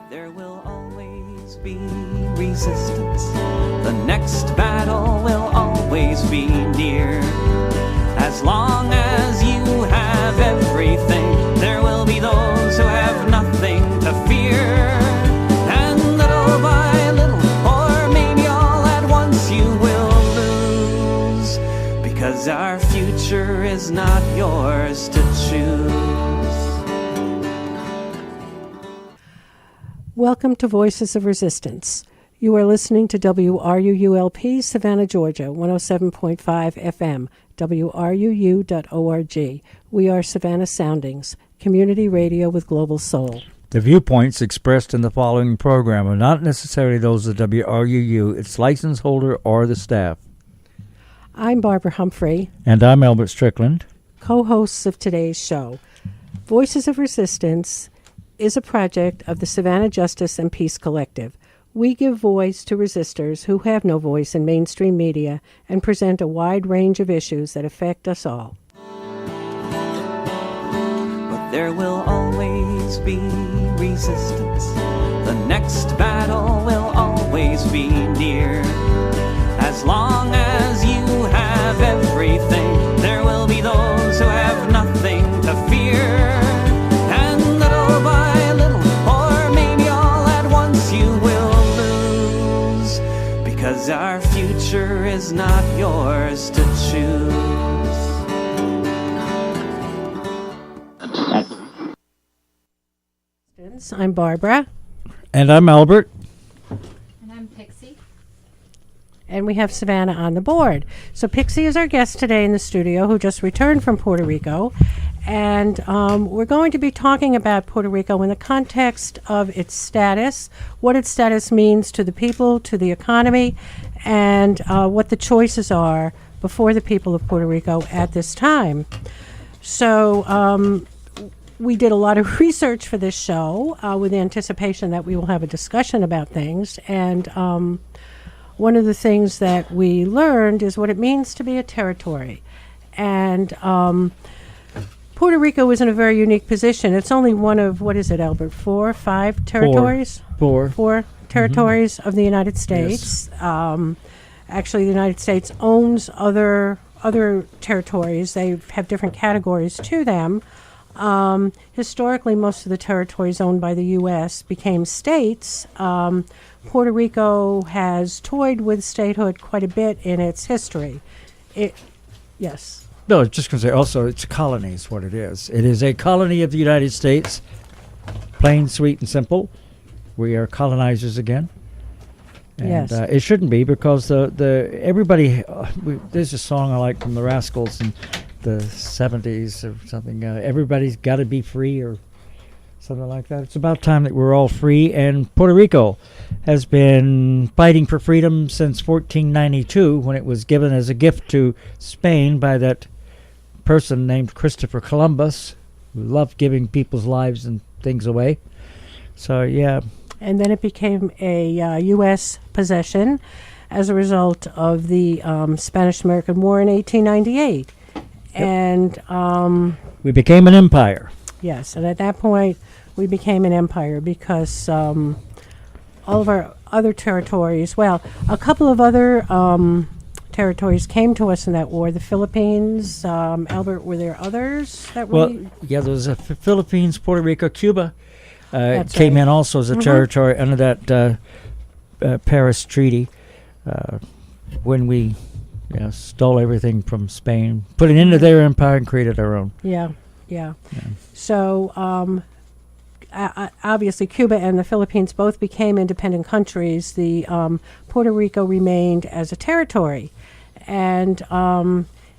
There will always be resistance. The next battle will always be near. As long as you have everything, there will be those who have nothing to fear. And little by little, or maybe all at once, you will lose. Because our future is not yours to choose. Welcome to Voices of Resistance. You are listening to WRUULP, Savannah, Georgia, 107.5 FM, WRUU.org. We are Savannah Soundings, community radio with global soul. The viewpoints expressed in the following program are not necessarily those of WRUU, its license holder, or the staff. I'm Barbara Humphrey. And I'm Albert Strickland. Co-hosts of today's show. Voices of Resistance is a project of the Savannah Justice and Peace Collective. We give voice to resistors who have no voice in mainstream media and present a wide range of issues that affect us all. But there will always be resistance. The next battle will always be near. As long as you have everything, there will be those who have nothing to fear. Because our future is not yours to choose. I'm Barbara. And I'm Albert. And I'm Pixie. And we have Savannah on the board. So Pixie is our guest today in the studio, who just returned from Puerto Rico. And we're going to be talking about Puerto Rico in the context of its status, what its status means to the people, to the economy, and what the choices are before the people of Puerto Rico at this time. So we did a lot of research for this show with the anticipation that we will have a discussion about things. And one of the things that we learned is what it means to be a territory. And Puerto Rico is in a very unique position. It's only one of, what is it, Albert, 4 or 5 territories? Four territories of the United States. Yes. Actually, the United States owns other territories. They have different categories to them. Historically, most of the territories owned by the U.S. became states. Puerto Rico has toyed with statehood quite a bit in its history. Yes. No, I was just going to say also it's a colony is what it is. It is a colony of the United States, plain, sweet, and simple. We are colonizers again. And yes. It shouldn't be because everybody, there's a song I like from the Rascals in the 70s or something, everybody's got to be free or something like that. It's about time that we're all free, and Puerto Rico has been fighting for freedom since 1492 when it was given as a gift to Spain by that person named Christopher Columbus, who loved giving people's lives and things away. So, yeah. And then it became a U.S. possession as a result of the Spanish-American War in 1898. Yep. And we became an empire. Yes, and at that point, we became an empire because all of our other territories, well, a couple of other territories came to us in that war. The Philippines, Albert, were there others that were? Well, yeah, there was a Philippines, Puerto Rico, Cuba right. came in also as a territory under that Paris Treaty when we stole everything from Spain, put it into their empire and created our own. Yeah. So obviously Cuba and the Philippines both became independent countries. The Puerto Rico remained as a territory. And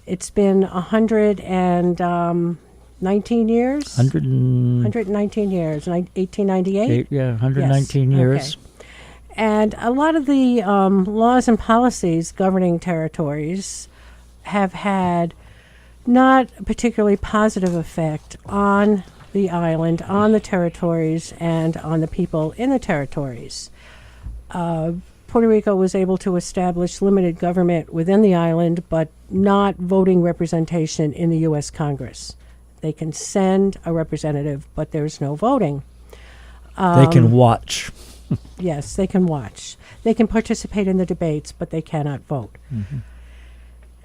it's been 119 years? 119 years, 1898? 119 years. Okay. And a lot of the laws and policies governing territories have had not a particularly positive effect on the island, on the territories, and on the people in the territories. Puerto Rico was able to establish limited government within the island, but not voting representation in the U.S. Congress. They can send a representative, but there's no voting. They can watch. Yes, they can watch. They can participate in the debates, but they cannot vote. Mm-hmm.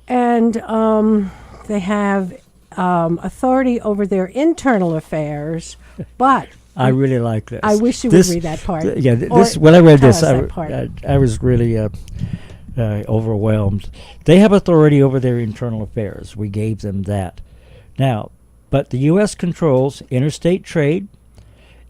And they have authority over their internal affairs, but I really like this. I wish you would read that part. When I read tell this, us that part. I was really overwhelmed. They have authority over their internal affairs. We gave them that. Now, but the U.S. controls interstate trade.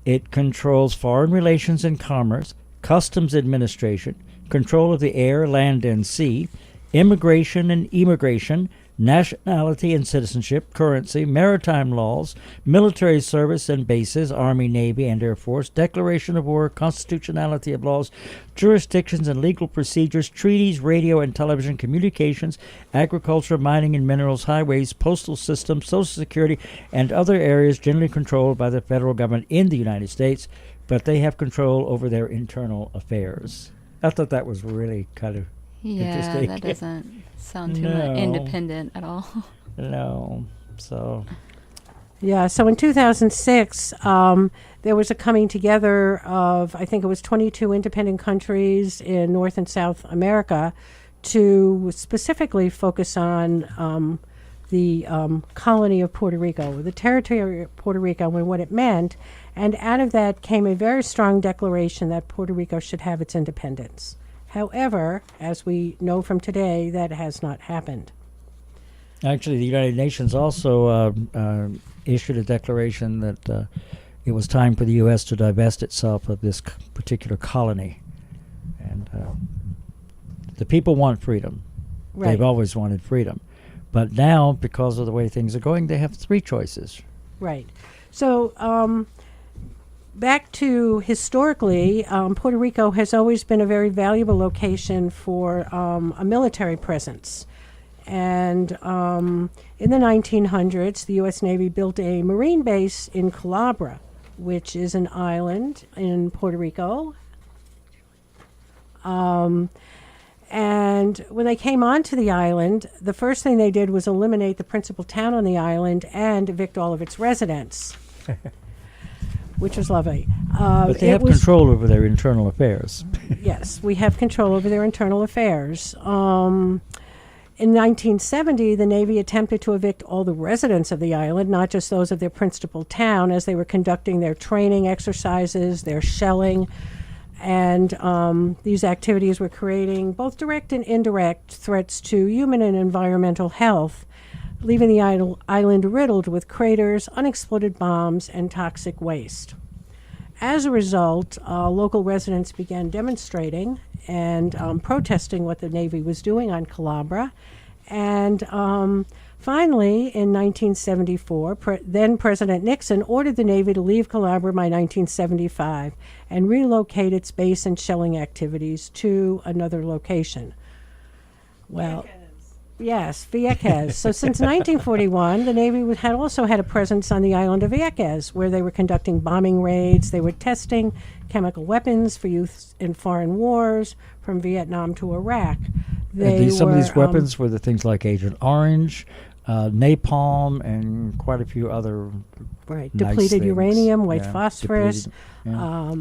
It controls foreign relations and commerce, customs administration, control of the air, land, and sea, immigration and emigration, nationality and citizenship, currency, maritime laws, military service and bases, Army, Navy, and Air Force, declaration of war, constitutionality of laws, jurisdictions and legal procedures, treaties, radio and television communications, agriculture, mining and minerals, highways, postal systems, Social Security, and other areas generally controlled by the federal government in the United States, but they have control over their internal affairs. I thought that was really kind of interesting. That doesn't sound too much independent at all. No. So. Yeah, so in 2006, there was a coming together of, I think it was 22 independent countries in North and South America to specifically focus on the colony of Puerto Rico, the territory of Puerto Rico and what it meant. And out of that came a very strong declaration that Puerto Rico should have its independence. However, as we know from today, that has not happened. Actually, the United Nations also issued a declaration that it was time for the U.S. to divest itself of this particular colony. And the people want freedom. Right. They've always wanted freedom. But now, because of the way things are going, they have three choices. Right. So back to historically, Puerto Rico has always been a very valuable location for a military presence. And in the 1900s, the U.S. Navy built a marine base in Culebra, which is an island in Puerto Rico. And when they came onto the island, the first thing they did was eliminate the principal town on the island and evict all of its residents, which was lovely. But they have control over their internal affairs. Yes, we have control over their internal affairs. In 1970, the Navy attempted to evict all the residents of the island, not just those of their principal town, as they were conducting their training exercises, their shelling, and these activities were creating both direct and indirect threats to human and environmental health, leaving the island riddled with craters, unexploded bombs, and toxic waste. As a result, local residents began demonstrating and protesting what the Navy was doing on Culebra. And finally, in 1974, then President Nixon ordered the Navy to leave Culebra by 1975 and relocate its base and shelling activities to another location. Well, yes, Vieques. So since 1941, the Navy had also had a presence on the island of Vieques, where they were conducting bombing raids. They were testing chemical weapons for use in foreign wars, from Vietnam to Iraq. Some of these weapons were the things like Agent Orange, napalm, and quite a few other nice depleted things. uranium, white phosphorus, yeah.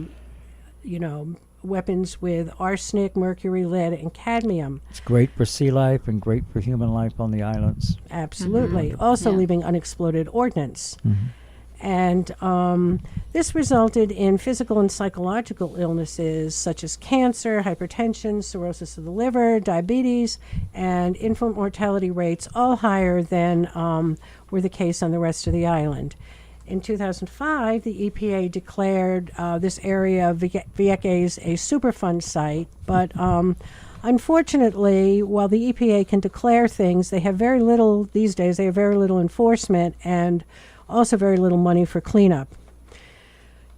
Weapons with arsenic, mercury, lead, and cadmium. It's great for sea life and great for human life on the islands. Absolutely. Mm-hmm. Also Yeah. leaving unexploded ordnance. Mm-hmm. And this resulted in physical and psychological illnesses such as cancer, hypertension, cirrhosis of the liver, diabetes, and infant mortality rates, all higher than were the case on the rest of the island. In 2005, the EPA declared this area of Vieques a Superfund site, but unfortunately, while the EPA can declare things, they have very little, these days, they have very little enforcement and also very little money for cleanup.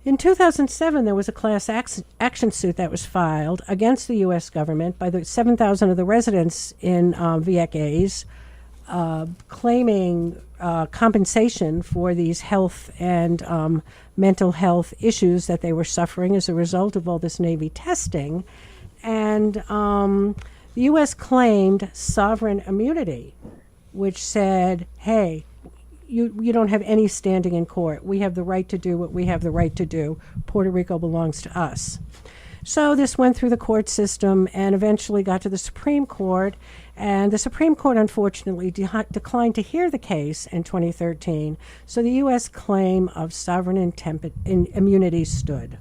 In 2007, there was a class action suit that was filed against the U.S. government by the 7,000 of the residents in Vieques, claiming compensation for these health and mental health issues that they were suffering as a result of all this Navy testing. And the U.S. claimed sovereign immunity, which said, hey, you don't have any standing in court. We have the right to do what we have the right to do. Puerto Rico belongs to us. So this went through the court system and eventually got to the Supreme Court. And the Supreme Court, unfortunately, declined to hear the case in 2013. So the U.S. claim of sovereign immunity stood.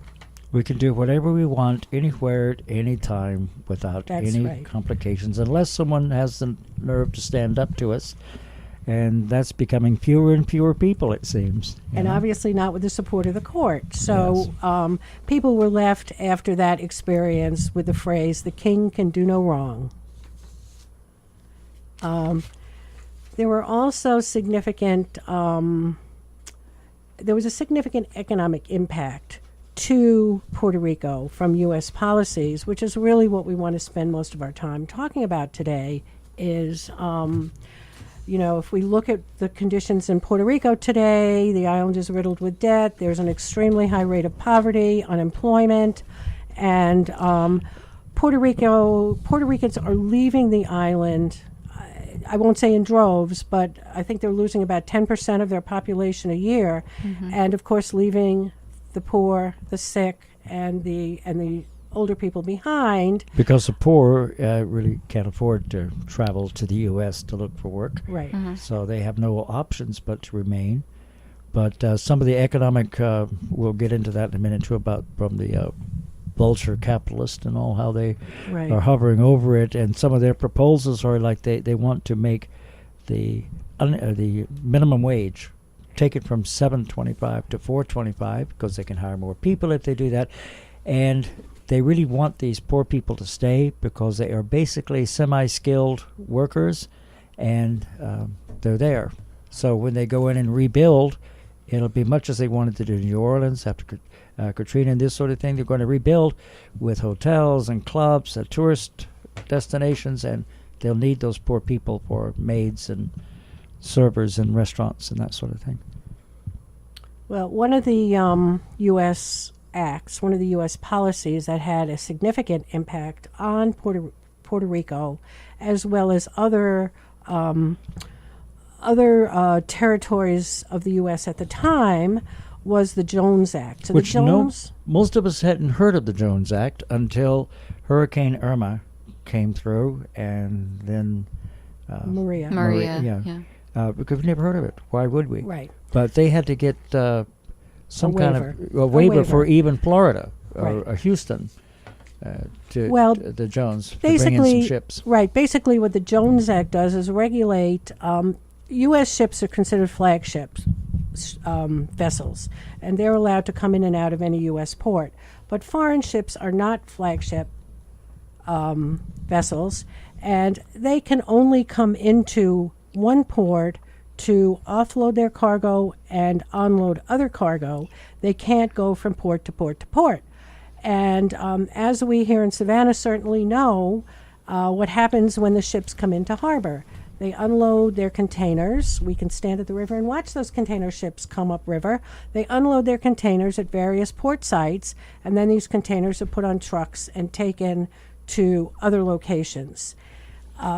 We can do whatever we want, anywhere, at any time, without That's any right. complications, unless someone has the nerve to stand up to us. And that's becoming fewer and fewer people, it seems. And obviously not with the support of the court. So people were left after that experience with the phrase, "the king can do no wrong." There were also significant, there was a significant economic impact to Puerto Rico from U.S. policies, which is really what we want to spend most of our time talking about today is, if we look at the conditions in Puerto Rico today, the island is riddled with debt. There's an extremely high rate of poverty, unemployment, and Puerto Ricans are leaving the island. I won't say in droves, but I think they're losing about 10% of their population a year, and of course leaving the poor, the sick, and the older people behind. Because the poor really can't afford to travel to the U.S. to look for work. Right. So they have no options but to remain. But some of the economic, we'll get into that in a minute too, about from the vulture capitalist and all how they Right. are hovering over it. And some of their proposals are like they want to make the minimum wage, take it from $7.25 to $4.25 because they can hire more people if they do that. And they really want these poor people to stay because they are basically semi-skilled workers, and they're there. So when they go in and rebuild, it'll be much as they wanted to do in New Orleans after Katrina and this sort of thing. They're going to rebuild with hotels and clubs, tourist destinations, and they'll need those poor people for maids and servers in restaurants and that sort of thing. Well, one of the U.S. acts, one of the U.S. policies that had a significant impact on Puerto Rico, as well as other territories of the U.S. at the time, was the Jones Act. So Which most of us hadn't heard of the Jones Act until Hurricane Irma came through, and then Maria. because we've never heard of it. Why would we? Right. But they had to get some kind waiver. of a waiver for even Florida Right. or Houston to the Jones to bring in Basically, some ships. right. Basically, what the Jones Act does is regulate. U.S. ships are considered flagships vessels, and they're allowed to come in and out of any U.S. port. But foreign ships are not flagship vessels, and they can only come into one port to offload their cargo and unload other cargo. They can't go from port to port to port. And as we here in Savannah certainly know, what happens when the ships come into harbor. They unload their containers. We can stand at the river and watch those container ships come upriver. They unload their containers at various port sites, and then these containers are put on trucks and taken to other locations.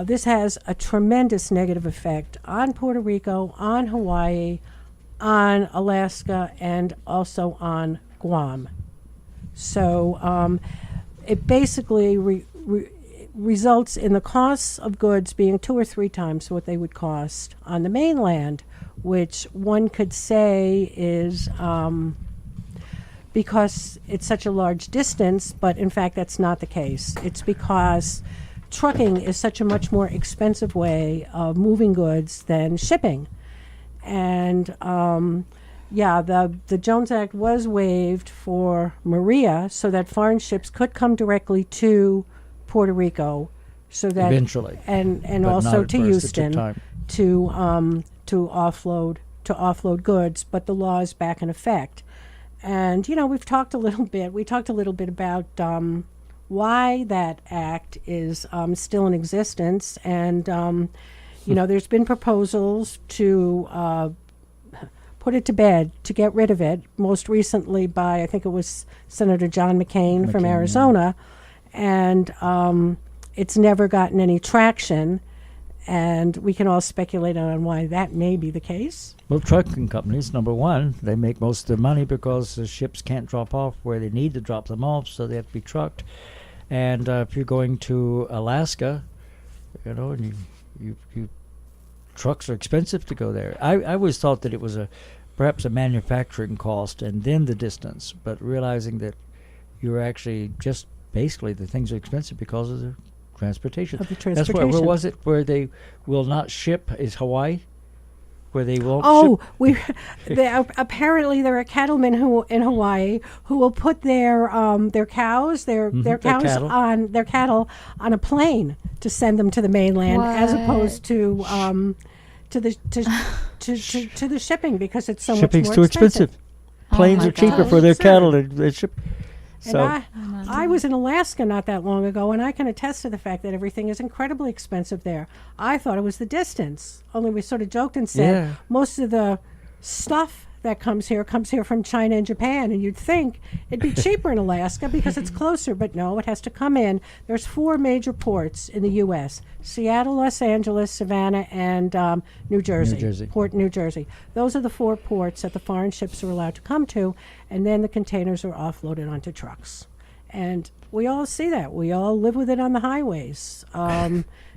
This has a tremendous negative effect on Puerto Rico, on Hawaii, on Alaska, and also on Guam. So it basically results in the costs of goods being 2 or 3 times what they would cost on the mainland, which one could say is because it's such a large distance, but in fact that's not the case. It's because trucking is such a much more expensive way of moving goods than shipping. And the Jones Act was waived for Maria so that foreign ships could come directly to Puerto Rico, so that Eventually, and also to Houston to offload goods, but the law is back in effect. And we talked a little bit about why that act is still in existence, and there's been proposals to put it to bed, to get rid of it, most recently by, I think it was Senator John McCain from Arizona. And it's never gotten any traction. And we can all speculate on why that may be the case. Well, trucking companies, number one, they make most of their money because the ships can't drop off where they need to drop them off, so they have to be trucked. And if you're going to Alaska, and you trucks are expensive to go there. I always thought that it was perhaps a manufacturing cost and then the distance, but realizing that you're actually just basically the things are expensive because of the transportation. That's where was it? Where they will not ship is Hawaii, where they won't. Apparently there are cattlemen in Hawaii who will put their cows cattle on a plane to send them to the mainland, as opposed to the shipping, because it's so much more expensive. Shipping's too expensive. Planes are cheaper for their cattle to ship. So I was in Alaska not that long ago, and I can attest to the fact that everything is incredibly expensive there. I thought it was the distance. Only we sort of joked and said most of the stuff that comes here from China and Japan, and you'd think it'd be cheaper in Alaska because it's closer, but no, it has to come in. There's 4 major ports in the U.S., Seattle, Los Angeles, Savannah, and New Jersey. Port New Jersey. Those are the 4 ports that the foreign ships are allowed to come to, and then the containers are offloaded onto trucks. And we all see that. We all live with it on the highways.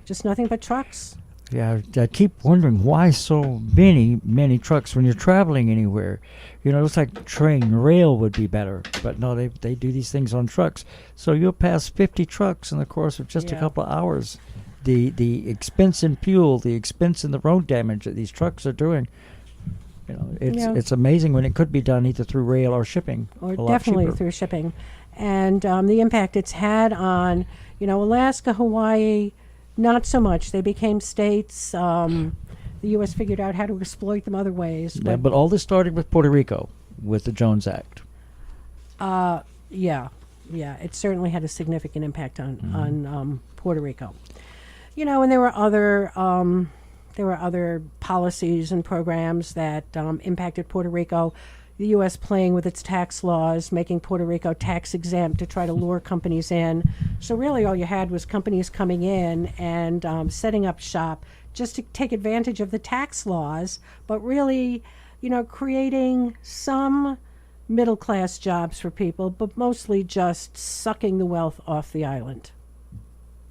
Just nothing but trucks. Yeah, I keep wondering why so many trucks when you're traveling anywhere. It's like train, rail would be better, but no, they do these things on trucks. So you'll pass 50 trucks in the course of just a couple of hours. The expense in fuel, the expense in the road damage that these trucks are doing. It's amazing when it could be done either through rail or shipping. Or definitely through shipping. And the impact it's had on, Alaska, Hawaii, not so much. They became states. The U.S. figured out how to exploit them other ways. But all this started with Puerto Rico, with the Jones Act. It certainly had a significant impact on Puerto Rico. And there were other policies and programs that impacted Puerto Rico. The U.S. playing with its tax laws, making Puerto Rico tax exempt to try to lure companies in. So really all you had was companies coming in and setting up shop just to take advantage of the tax laws, but really, creating some middle-class jobs for people, but mostly just sucking the wealth off the island.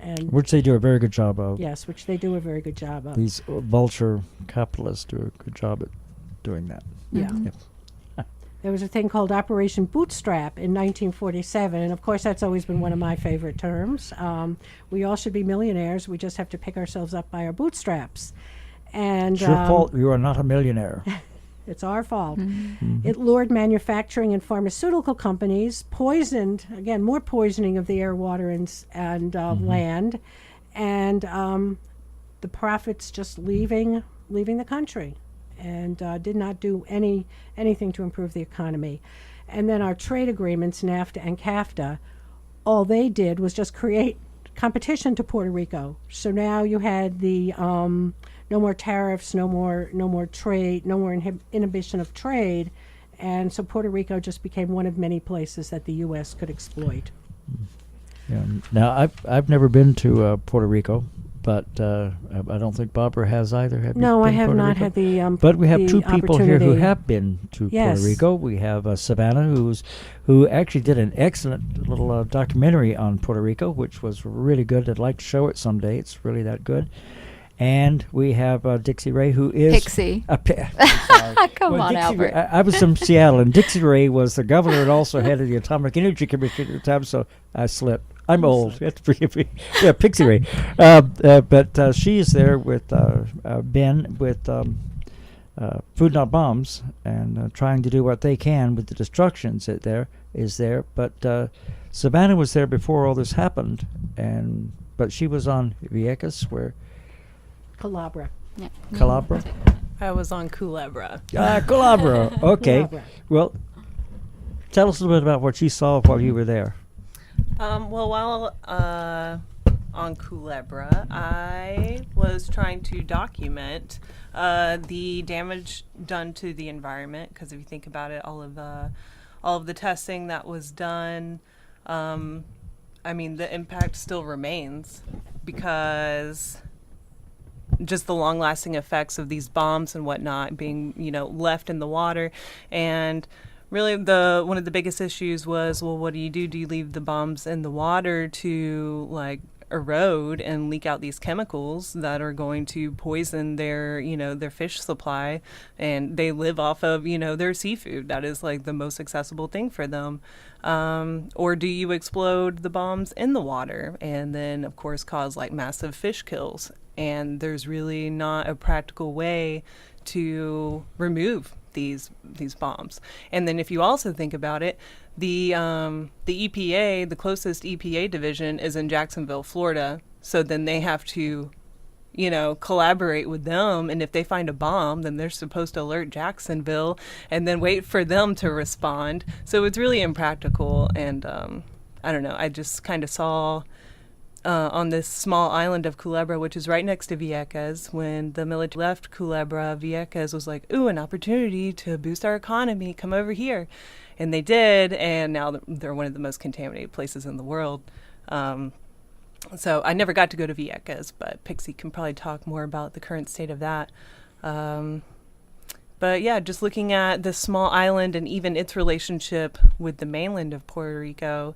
And which they do a very good job of. Yes, which they do a very good job of. These vulture capitalists do a good job at doing that. Yeah. Yep. There was a thing called Operation Bootstrap in 1947, and of course that's always been one of my favorite terms. We all should be millionaires. We just have to pick ourselves up by our bootstraps. And it's your fault you are not a millionaire. It's our fault. It lured manufacturing and pharmaceutical companies, poisoned, again, more poisoning of the air, water, and land, and the profits just leaving the country. And did not do anything to improve the economy. And then our trade agreements, NAFTA and CAFTA, all they did was just create competition to Puerto Rico. So now you had the no more tariffs, no more trade, no more inhibition of trade, and so Puerto Rico just became one of many places that the U.S. could exploit. Yeah. Now I've never been to Puerto Rico. But I don't think Barbara has either. Have no, you I been have Puerto not Rico? had the But we have 2 people here who opportunity. have been to Yes. Puerto Rico. We have Savannah, who actually did an excellent little documentary on Puerto Rico, which was really good. I'd like to show it someday. It's really that good. And we have Dixie Ray, who is Pixie. Come on, Dixie Albert. I was from Seattle, and Dixie Ray was the governor and also head of the Atomic Energy Commission at the time, so I slipped. I'm old. You have to forgive me. Yeah, Pixie Ray. But she is there with Ben with Food Not Bombs and trying to do what they can with the destructions that there is there. But Savannah was there before all this happened, but she was on Vieques, where Calabria. Yeah. Calabria. I was on Culebra. Calabria. Okay. Calabria. Well, tell us a little bit about what you saw while you were there. While on Culebra, I was trying to document the damage done to the environment, because if you think about it, all of the testing that was done, the impact still remains, because just the long-lasting effects of these bombs and whatnot being, left in the water. And really one of the biggest issues was, well, what do you do? Do you leave the bombs in the water to like erode and leak out these chemicals that are going to poison their fish supply, and they live off of their seafood? That is like the most accessible thing for them. Or do you explode the bombs in the water and then of course cause like massive fish kills? And there's really not a practical way to remove these bombs. And then if you also think about it, the EPA, the closest EPA division is in Jacksonville, Florida. So then they have to, collaborate with them. And if they find a bomb, then they're supposed to alert Jacksonville and then wait for them to respond. So it's really impractical. And I don't know, I just kind of saw on this small island of Culebra, which is right next to Vieques, when the military left Culebra, Vieques was like, ooh, an opportunity to boost our economy, come over here. And they did, and now they're one of the most contaminated places in the world. So I never got to go to Vieques, but Pixie can probably talk more about the current state of that. But yeah, just looking at this small island and even its relationship with the mainland of Puerto Rico,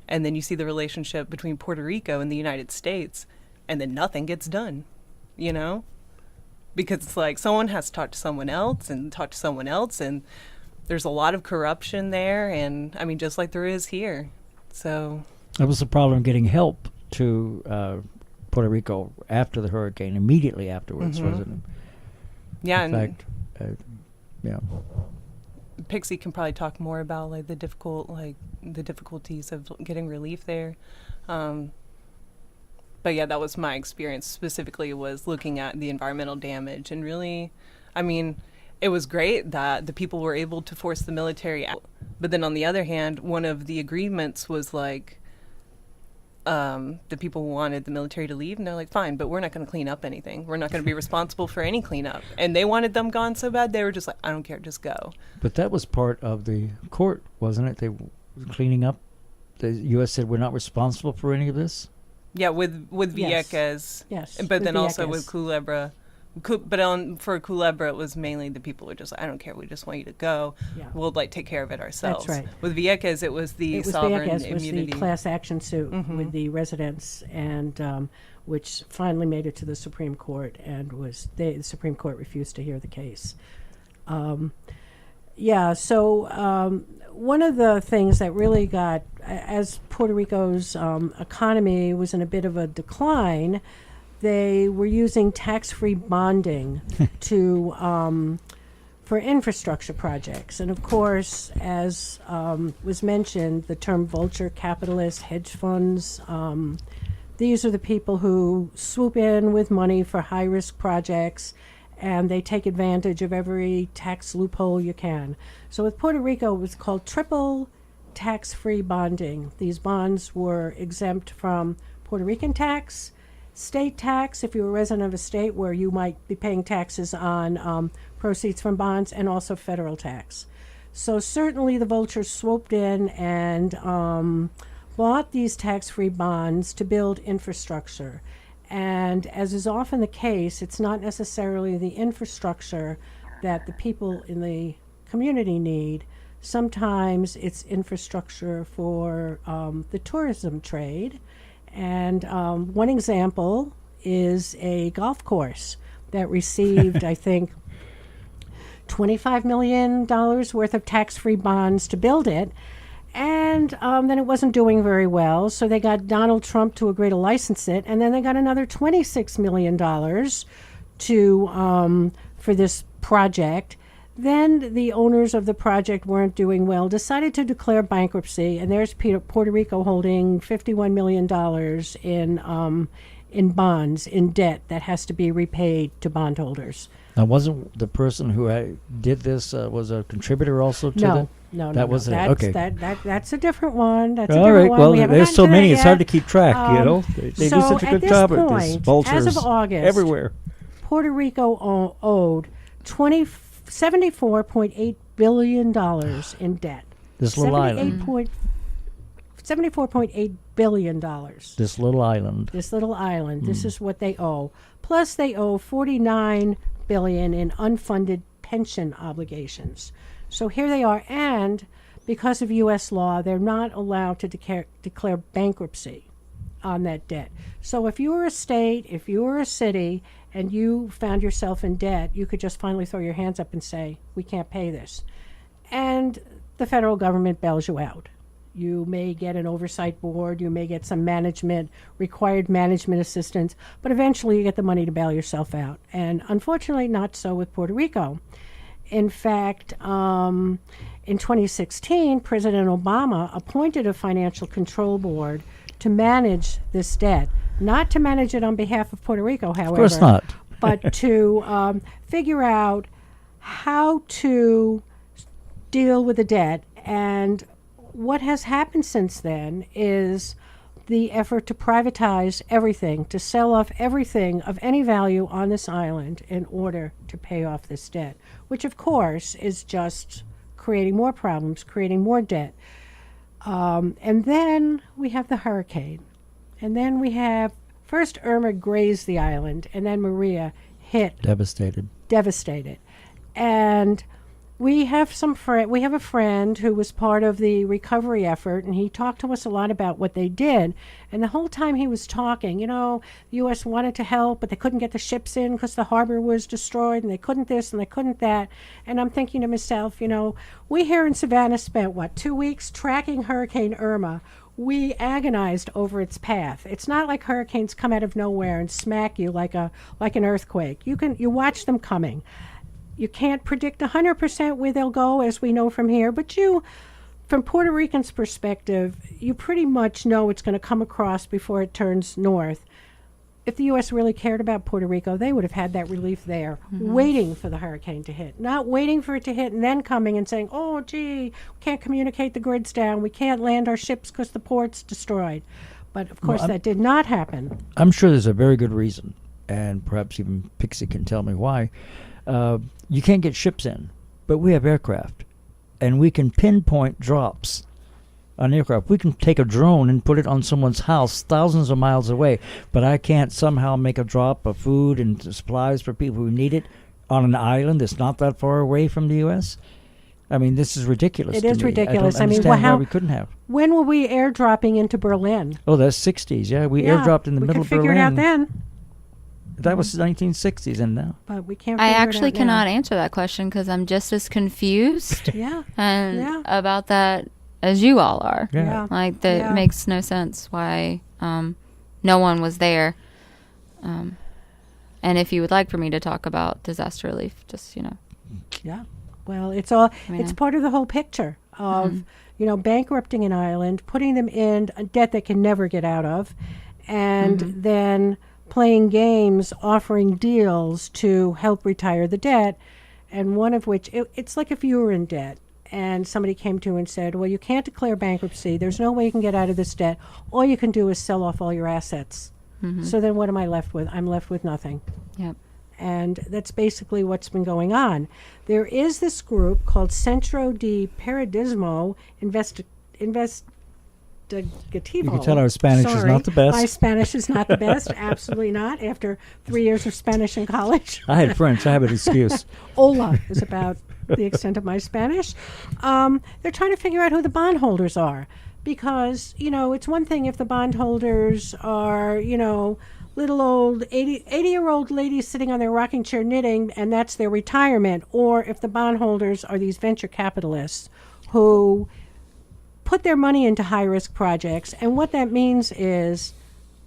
and then you see the relationship between Puerto Rico and the United States, and then nothing gets done, because it's like someone has to talk to someone else and talk to someone else, and there's a lot of corruption there, and I mean, just like there is here. So that was the problem getting help to Puerto Rico after the hurricane, immediately afterwards, wasn't it? Yeah, in fact, yeah. Pixie can probably talk more about like the difficulties of getting relief there. But yeah, that was my experience specifically, was looking at the environmental damage. And really, I mean, it was great that the people were able to force the military out. But then on the other hand, one of the agreements was like, the people wanted the military to leave, and they're like, fine, but we're not going to clean up anything. We're not going to be responsible for any cleanup. And they wanted them gone so bad, they were just like, I don't care, just go. But that was part of the court, wasn't it? They were cleaning up. The U.S. said we're not responsible for any of this? Yeah, with Vieques. Yes. But then Vieques. also with Culebra. For Culebra, it was mainly the people were just like, I don't care, we just want you to go. Yeah. We'll take care of it ourselves. That's right. With Vieques, it was the sovereign immunity. It was the class action suit with the residents, and which finally made it to the Supreme Court, and the Supreme Court refused to hear the case. So one of the things that really got, as Puerto Rico's economy was in a bit of a decline, they were using tax-free bonding for infrastructure projects. And of course, as was mentioned, the term vulture capitalists, hedge funds, these are the people who swoop in with money for high-risk projects, and they take advantage of every tax loophole you can. So with Puerto Rico, it was called triple tax-free bonding. These bonds were exempt from Puerto Rican tax, state tax, if you're a resident of a state where you might be paying taxes on proceeds from bonds, and also federal tax. So certainly the vultures swooped in and bought these tax-free bonds to build infrastructure. And as is often the case, it's not necessarily the infrastructure that the people in the community need. Sometimes it's infrastructure for the tourism trade. And one example is a golf course that received, I think, $25 million worth of tax-free bonds to build it. And then it wasn't doing very well, so they got Donald Trump to agree to license it, and then they got another $26 million for this project. Then the owners of the project weren't doing well, decided to declare bankruptcy, and there's Puerto Rico holding $51 million in bonds, in debt that has to be repaid to bondholders. Now, wasn't the person who did this was a contributor also to that? No, that wasn't it. Okay. That's a different one. That's all a different right. one. Well, there's so many; it's hard to keep track. They do such a good job at this. Vultures as of August, everywhere. Puerto Rico owed $74.8 billion in debt. This little island. $74.8 billion. This little island. This little island. This is what they owe. Plus, they owe $49 billion in unfunded pension obligations. So here they are, and because of U.S. law, they're not allowed to declare bankruptcy on that debt. So if you were a state, if you were a city, and you found yourself in debt, you could just finally throw your hands up and say, we can't pay this. And the federal government bails you out. You may get an oversight board, you may get some required management assistance, but eventually you get the money to bail yourself out. And unfortunately, not so with Puerto Rico. In fact, in 2016, President Obama appointed a financial control board to manage this debt. Not to manage it on behalf of Puerto Rico, however. Of course not. But to figure out how to deal with the debt. And what has happened since then is the effort to privatize everything, to sell off everything of any value on this island in order to pay off this debt, which of course is just creating more problems, creating more debt. And then we have the hurricane. And then we have, first Irma grazed the island, and then Maria hit. Devastated. And we have a friend who was part of the recovery effort, and he talked to us a lot about what they did. And the whole time he was talking, the U.S. wanted to help, but they couldn't get the ships in because the harbor was destroyed, and they couldn't this and they couldn't that. And I'm thinking to myself, we here in Savannah spent, 2 weeks tracking Hurricane Irma. We agonized over its path. It's not like hurricanes come out of nowhere and smack you like an earthquake. You watch them coming. You can't predict 100% where they'll go, as we know from here, but from Puerto Ricans' perspective, you pretty much know it's going to come across before it turns north. If the U.S. really cared about Puerto Rico, they would have had that relief there, waiting for the hurricane to hit, not waiting for it to hit and then coming and saying, oh, gee, we can't communicate, the grid's down, we can't land our ships because the port's destroyed. But, of course, that did not happen. I'm sure there's a very good reason, and perhaps even Pixie can tell me why. You can't get ships in, but we have aircraft, and we can pinpoint drops on aircraft. We can take a drone and put it on someone's house thousands of miles away, but I can't somehow make a drop of food and supplies for people who need it on an island that's not that far away from the U.S.? I mean, this is ridiculous. It is ridiculous. I mean, why we couldn't have. When were we airdropping into Berlin? Oh, that's 60s. Yeah, we airdropped in the middle of Berlin. We could figure it out then. That was 1960s and now. But we can't. I actually cannot answer that question because I'm just as confused. About that as you all are. Yeah. Like that makes no sense why no one was there. And if you would like for me to talk about disaster relief, just Yeah. Well, it's part of the whole picture of bankrupting an island, putting them in a debt they can never get out of, and then playing games, offering deals to help retire the debt, and one of which, it's like if you were in debt and somebody came to you and said, well, you can't declare bankruptcy, there's no way you can get out of this debt, all you can do is sell off all your assets. So then what am I left with? I'm left with nothing. Yep. And that's basically what's been going on. There is this group called Centro de Periodismo Investigativo. You can tell our Spanish is not the best. My Spanish is not the best. Absolutely not. After 3 years of Spanish in college. I had French. I have an excuse. Hola is about the extent of my Spanish. They're trying to figure out who the bondholders are. Because, it's one thing if the bondholders are, little old 80-year-old ladies sitting on their rocking chair knitting, and that's their retirement. Or if the bondholders are these venture capitalists who put their money into high-risk projects, and what that means is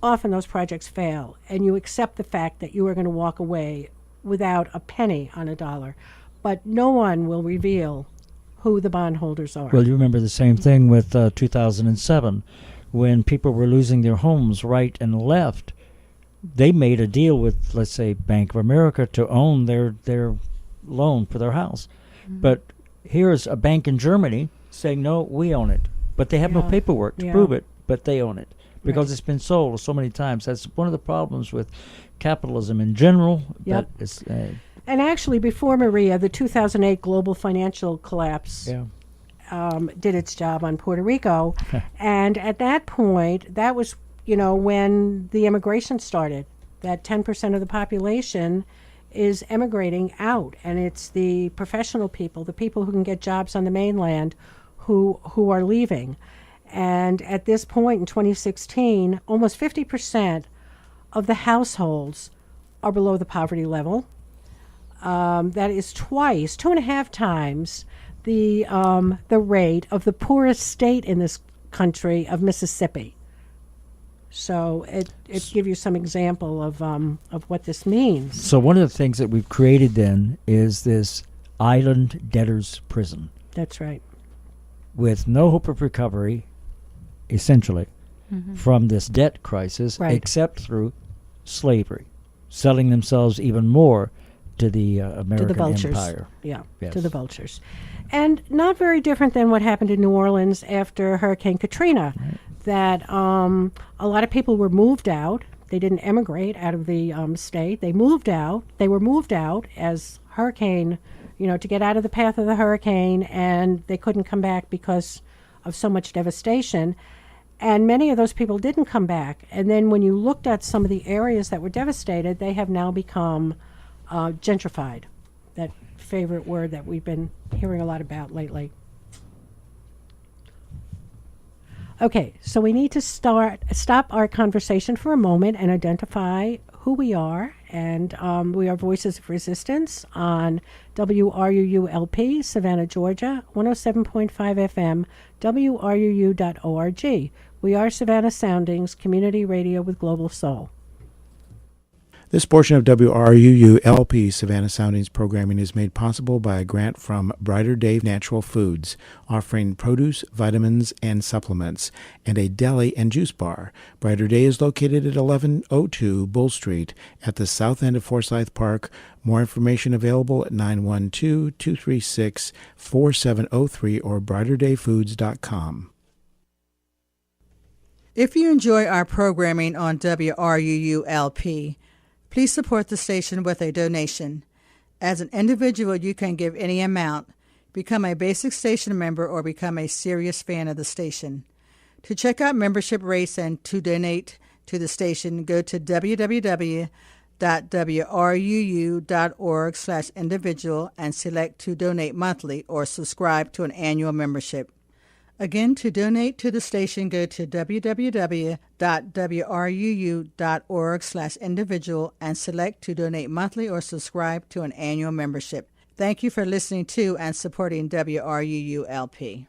often those projects fail, and you accept the fact that you are going to walk away without a penny on a dollar. But no one will reveal who the bondholders are. Well, you remember the same thing with 2007, when people were losing their homes right and left. They made a deal with, let's say, Bank of America to own their loan for their house. But here's a bank in Germany saying, no, we own it. But they have no paperwork to prove it, but they own it because it's been sold so many times. That's one of the problems with capitalism in general. Yep. But it's, and actually, before Maria, the 2008 global financial collapse did its job on Puerto Rico. And at that point, that was, when the immigration started, that 10% of the population is emigrating out. And it's the professional people, the people who can get jobs on the mainland, who are leaving. And at this point in 2016, almost 50% of the households are below the poverty level. That is 2.5 times the rate of the poorest state in this country, of Mississippi. So it gives you some example of what this means. So one of the things that we've created then is this island debtors prison That's right. with no hope of recovery, essentially, from this debt crisis, Right. except through slavery, selling themselves even more to the American To the vultures. empire. Yeah, Yes. to the vultures. And not very different than what happened in New Orleans after Hurricane Katrina, that a lot of people were moved out. They didn't emigrate out of the state. They moved out. They were moved out as hurricane, to get out of the path of the hurricane, and they couldn't come back because of so much devastation. And many of those people didn't come back. And then when you looked at some of the areas that were devastated, they have now become gentrified, that favorite word that we've been hearing a lot about lately. Okay, so we need to stop our conversation for a moment and identify who we are. And we are Voices of Resistance on WRUU-LP, Savannah, Georgia, 107.5 FM, WRUU.org. We are Savannah Soundings, community radio with global soul. This portion of WRUU-LP Savannah Soundings programming is made possible by a grant from Brighter Day Natural Foods, offering produce, vitamins, and supplements, and a deli and juice bar. Brighter Day is located at 1102 Bull Street at the south end of Forsyth Park. More information available at 912-236-4703 or brighterdayfoods.com. If you enjoy our programming on WRUU-LP, please support the station with a donation. As an individual, you can give any amount, become a basic station member, or become a serious fan of the station. To check out membership rates and to donate to the station, go to www.wruu.org/individual and select to donate monthly or subscribe to an annual membership. Again, to donate to the station, go to www.wruu.org/individual and select to donate monthly or subscribe to an annual membership. Thank you for listening to and supporting WRUU-LP.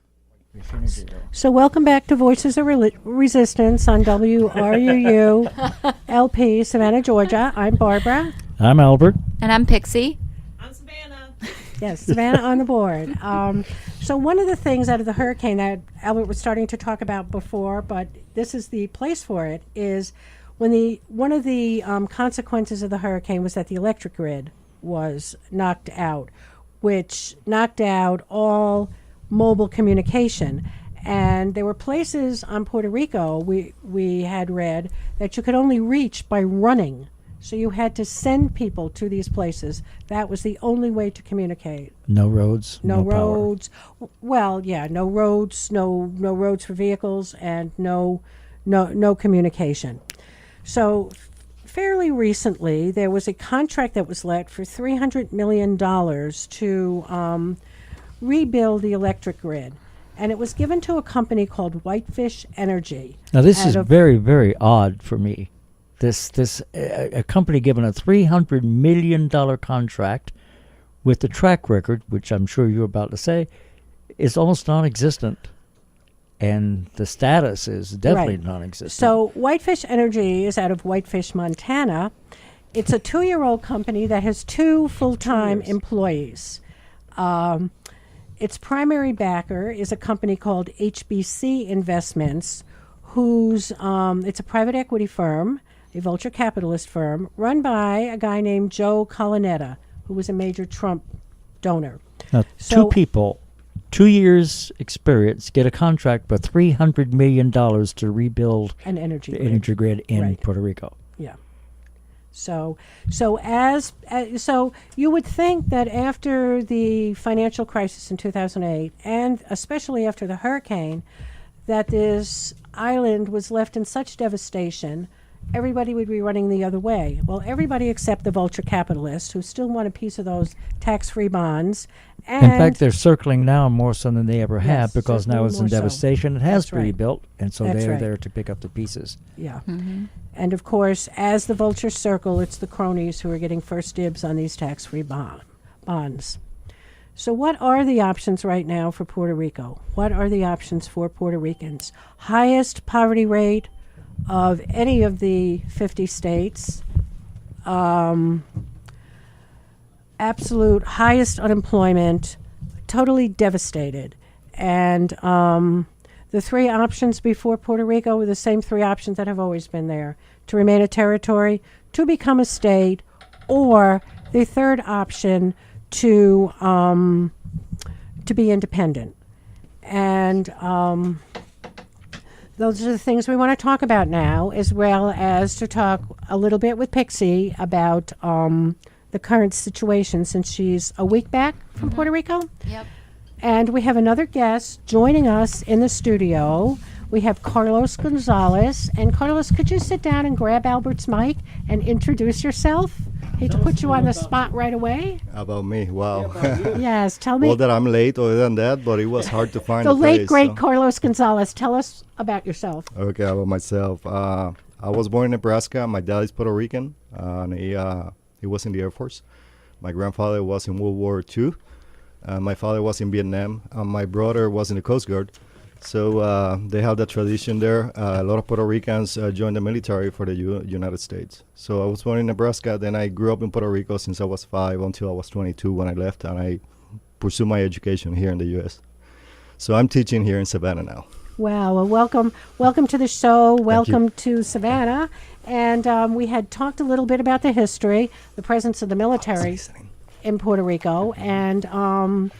So welcome back to Voices of Resistance on WRUU-LP, Savannah, Georgia. I'm Barbara. I'm Albert. And I'm Pixie. I'm Savannah. Yes, Savannah on the board. So one of the things out of the hurricane that Albert was starting to talk about before, but this is the place for it, is when one of the consequences of the hurricane was that the electric grid was knocked out, which knocked out all mobile communication. And there were places on Puerto Rico we had read that you could only reach by running. So you had to send people to these places. That was the only way to communicate. No roads. No power. roads. Well, yeah, no roads, no roads for vehicles, and no communication. So fairly recently, there was a contract that was let for $300 million to rebuild the electric grid. And it was given to a company called Whitefish Energy. Now, this is very, very odd for me. A company given a $300 million contract with the track record, which I'm sure you're about to say, is almost non-existent. And the status is definitely Right. non-existent. So Whitefish Energy is out of Whitefish, Montana. It's a 2-year-old company that has 2 full-time employees. Its primary backer is a company called HBC Investments, whose it's a private equity firm, a venture capitalist firm, run by a guy named Joe Colonnetta, who was a major Trump donor. Now, So- 2 people, 2 years experience, get a contract for $300 million to rebuild An energy the grid. energy grid in Right. Puerto Rico. Yeah. So you would think that after the financial crisis in 2008, and especially after the hurricane, that this island was left in such devastation, everybody would be running the other way. Well, everybody except the vulture capitalists who still want a piece of those tax-free bonds. And In fact, they're circling now more so than they ever have, Yes, because now certainly it's in more so. devastation. It has That's to right. be rebuilt, and so That's they're right. there to pick up the pieces. yeah. And of course, as the vultures circle, it's the cronies who are getting first dibs on these tax-free bonds. So what are the options right now for Puerto Rico? What are the options for Puerto Ricans? Highest poverty rate of any of the 50 states. Absolute highest unemployment. Totally devastated. And the three options before Puerto Rico were the same three options that have always been there: to remain a territory, to become a state, or the third option to be independent. And those are the things we want to talk about now, as well as to talk a little bit with Pixie about the current situation, since she's a week back from Puerto Rico. Yep. And we have another guest joining us in the studio. We have Carlos Gonzalez. And Carlos, could you sit down and grab Albert's mic and introduce yourself? Hate to put you on the spot right away. About me, wow. Yes, tell me. Well, that I'm late other than that, but it was hard to find The a late, place, great so- Carlos Gonzalez. Tell us about yourself. Okay, about myself. I was born in Nebraska. My dad is Puerto Rican, and he was in the Air Force. My grandfather was in World War II. My father was in Vietnam. My brother was in the Coast Guard. So they have that tradition there. A lot of Puerto Ricans joined the military for the United States. So I was born in Nebraska. Then I grew up in Puerto Rico since I was 5 until I was 22 when I left, and I pursued my education here in the U.S. So I'm teaching here in Savannah now. Wow. Well, welcome to the show. Welcome to Savannah. And we had talked a little bit about the history, the presence of the military in Puerto Rico. And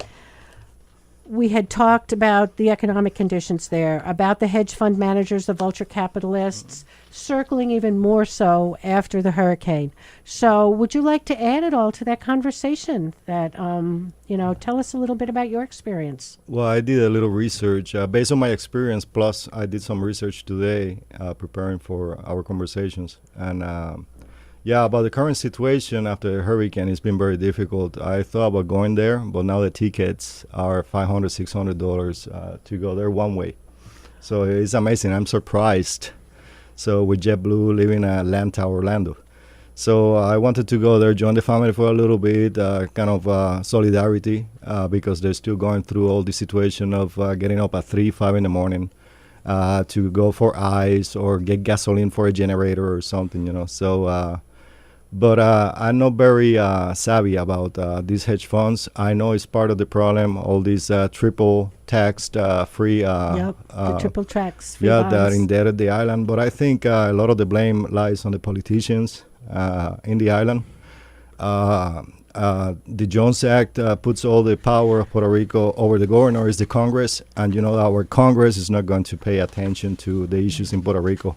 we had talked about the economic conditions there, about the hedge fund managers, the vulture capitalists, circling even more so after the hurricane. So would you like to add it all to that conversation? That, tell us a little bit about your experience. Well, I did a little research based on my experience, plus I did some research today preparing for our conversations. And about the current situation after the hurricane, it's been very difficult. I thought about going there, but now the tickets are $500, $600 to go there one way. So it's amazing. I'm surprised. So with JetBlue leaving Atlanta, Orlando. So I wanted to go there, join the family for a little bit, kind of solidarity, because they're still going through all the situation of getting up at 3, 5 in the morning to go for ice or get gasoline for a generator or something, So, but I'm not very savvy about these hedge funds. I know it's part of the problem, all these triple taxed free The triple tracks. Free that bonds. indebted the island. But I think a lot of the blame lies on the politicians in the island. The Jones Act puts all the power of Puerto Rico over the governor, is the Congress, and our Congress is not going to pay attention to the issues in Puerto Rico,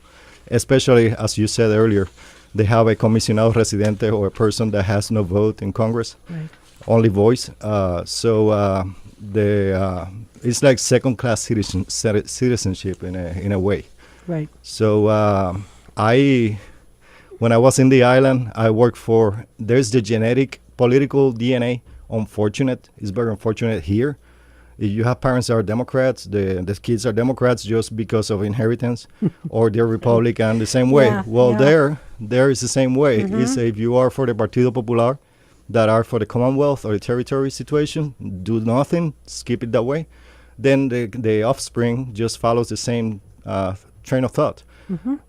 especially, as you said earlier, they have a comisionado residente, or a person that has no vote in Congress, Right. only voice. It's like second-class citizenship in a way. Right. So when I was in the island, I worked for, there's the genetic political DNA. It's very unfortunate here. If you have parents that are Democrats, the kids are Democrats just because of inheritance, or they're Republican the same way. Yeah, Well, yeah. there is the same way. It's if you are for the Partido Popular, that are for the Commonwealth or the territory situation, do nothing, skip it that way, then the offspring just follows the same train of thought.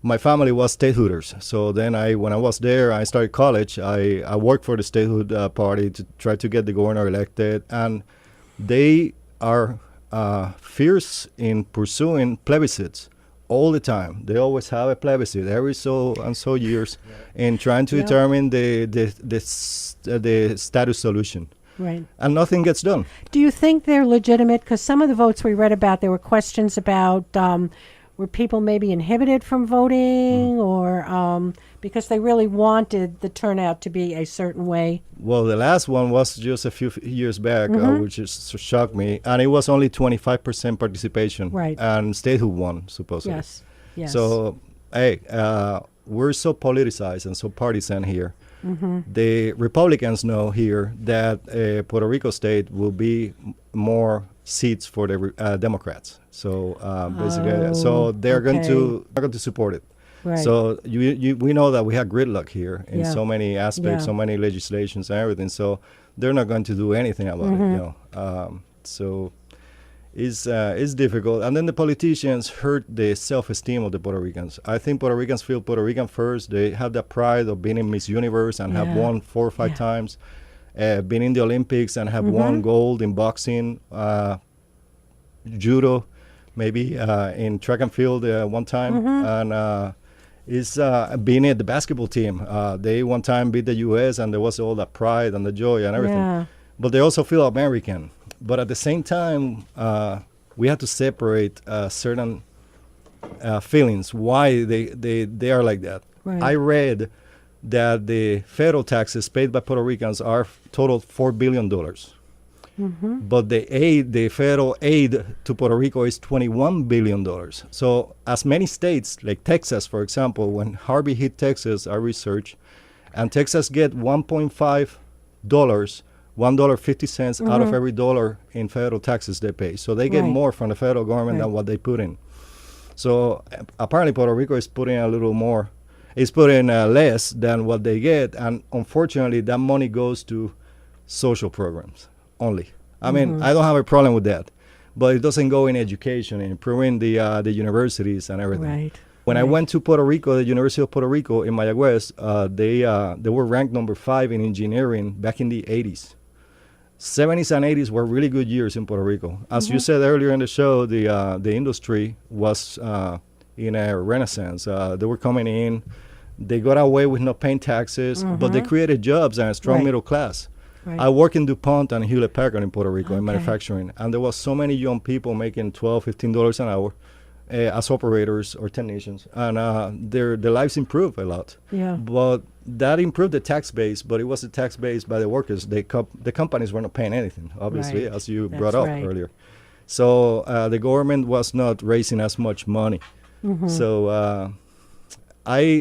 My family was statehooders. So then when I was there, I started college. I worked for the statehood party to try to get the governor elected. And they are fierce in pursuing plebiscites all the time. They always have a plebiscite every so and so years in trying to determine the status solution. Right. And nothing gets done. Do you think they're legitimate? Because some of the votes we read about, there were questions about were people maybe inhibited from voting, or because they really wanted the turnout to be a certain way? Well, the last one was just a few years back, which shocked me, and it was only 25% participation, Right. and statehood won, supposedly. Yes. Yes. So, hey, we're so politicized and so partisan here. The Republicans know here that Puerto Rico state will be more seats for the Democrats. So basically, so they're going to support it. Right. So we know that we have gridlock here in Yeah. so many aspects, Yeah. so many legislations and everything. So they're not going to do anything about it. So it's difficult. And then the politicians hurt the self-esteem of the Puerto Ricans. I think Puerto Ricans feel Puerto Rican first. They have that pride of being in Miss Universe and have won 4 or 5 times. Been in the Olympics and have won gold in boxing, judo, maybe in track and field one time. And is being at the basketball team. They one time beat the U.S. and there was all that pride and the joy and everything. Yeah. But they also feel American. But at the same time, we have to separate certain feelings, why they are like that. Right. I read that the federal taxes paid by Puerto Ricans are total $4 billion. But the federal aid to Puerto Rico is $21 billion. So as many states, like Texas, for example, when Harvey hit Texas, I researched, and Texas get $1.5, $1.50 out of every dollar in federal taxes they pay. So they get Right. more from the federal government than what they put in. So apparently Puerto Rico is putting a little more, is putting less than what they get. And unfortunately, that money goes to social programs only. I mean, I don't have a problem with that, but it doesn't go in education and improving the universities and everything. Right. When I went to Puerto Rico, the University of Puerto Rico in Mayagüez, they were ranked number 5 in engineering back in the 80s. 70s and 80s were really good years in Puerto Rico. As you said earlier in the show, the industry was in a renaissance. They were coming in. They got away with not paying taxes, but they created jobs and a strong Right. middle class. Right. I work in DuPont and Hewlett Packard in Puerto Rico in Okay. manufacturing, and there was so many young people making $12, $15 an hour as operators or technicians, and their lives improved a lot. Yeah. But that improved the tax base, but it was the tax base by the workers. The companies were not paying anything, obviously, Right. as you That's brought up right. earlier. So the government was not raising as much money. So